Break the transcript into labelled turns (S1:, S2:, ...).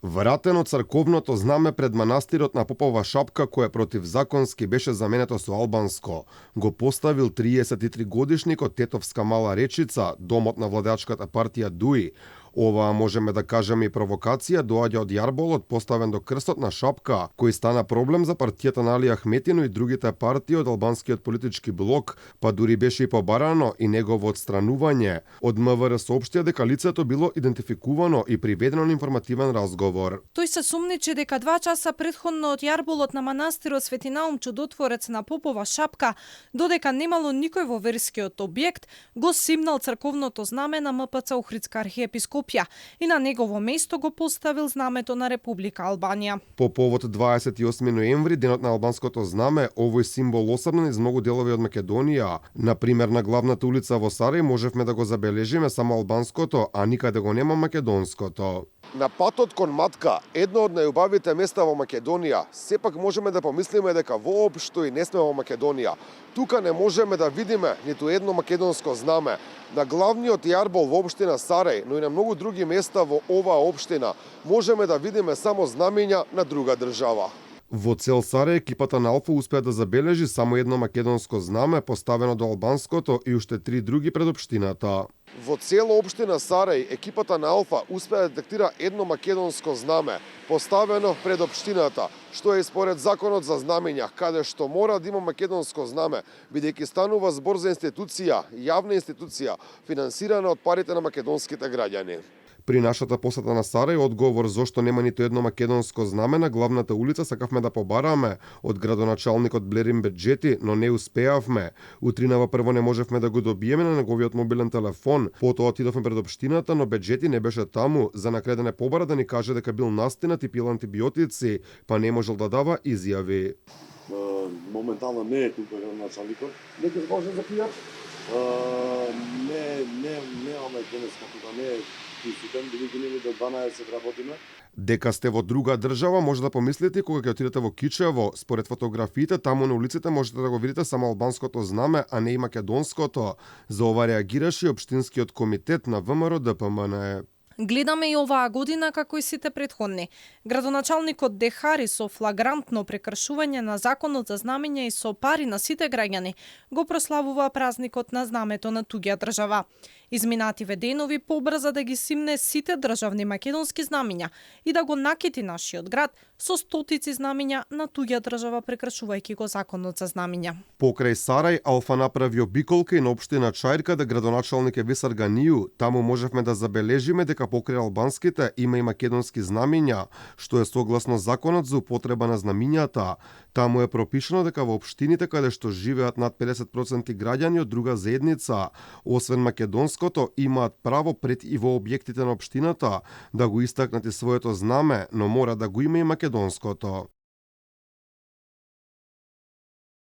S1: Вратено црковното знаме пред манастирот на Попова шапка, кое противзаконски беше заменето со албанско, го поставил 33 годишникот Тетовска Мала Речица, домот на владеачката партија ДУИ. Оваа можеме да кажеме и провокација доаѓа од јарболот поставен до крстот на шапка, кој стана проблем за партијата на Али Ахметино и другите партии од албанскиот политички блок, па дури беше и побарано и негово отстранување. Од МВР соопштија дека лицето било идентификувано и приведено на информативен разговор.
S2: Тој се сумничи дека 2 часа претходно од јарболот на манастирот Свети Наум Чудотворец на Попова шапка, додека немало никој во верскиот објект, го симнал црковното знаме на МПЦ Охридска архиепископија и на негово место го поставил знамето на Република Албанија.
S1: По повод 28 ноември, денот на албанското знаме, овој символ осрнен из многу делови од Македонија. Например, на главната улица во Сарај можевме да го забележиме само албанското, а никаде го нема македонското. На патот кон Матка, едно од најубавите места во Македонија, сепак можеме да помислиме дека воопшто и не сме во Македонија. Тука не можеме да видиме ниту едно македонско знаме. На главниот јарбол во општина Сарај, но и на многу други места во оваа општина, можеме да видиме само знамења на друга држава. Во цел Сарај екипата на Алфа успеа да забележи само едно македонско знаме поставено до албанското и уште 3 други пред општината. Во цела општина Сарај екипата на Алфа успеа да детектира едно македонско знаме поставено пред општината, што е според законот за знамења, каде што мора да има македонско знаме, бидејќи станува збор за институција, јавна институција, финансирана од парите на македонските граѓани. При нашата посета на Сарај, одговор зошто нема ниту едно македонско знаме на главната улица сакавме да побараме од градоначалникот Блерин Беджети, но не успеавме. Утринава прво не можевме да го добиеме на неговиот мобилен телефон, потоа отидовме пред општината, но Беджети не беше таму, за на крај да не побара да ни каже дека бил настинат и пил антибиотици, па не можел да дава изјави.
S3: Моментално не е тука градоначалникот. Некој може за пијат? Немаме денеска тука, не е присутен, бидејќи нели до 12 работиме.
S1: Дека сте во друга држава, може да помислите кога ќе отидете во Кичево. Според фотографиите, таму на улиците можете да го видите само албанското знаме, а не и македонското. За ова реагираше и општинскиот комитет на ВМРО ДПМН.
S2: Гледаме и оваа година како и сите претходни. Градоначалникот Дехари со флагрантно прекршување на законот за знамења и со пари на сите граѓани го прославува празникот на знамето на туѓа држава. Изминативе денови побрза да ги симне сите државни македонски знамења и да го накити нашиот град со стотици знамења на туѓа држава прекршувајќи го законот за знамења.
S1: Покрај Сарај, Алфа направи обиколка и на општина Чајрка да градоначалник е Весар Ганију. Таму можевме да забележиме дека покрај албанските има и македонски знамења, што е согласно законот за употреба на знамињата. Таму е пропишано дека во општините каде што живеат над 50% граѓани од друга заедница, освен македонското, имаат право пред и во објектите на општината да го истакнат и своето знаме, но мора да го има и македонското.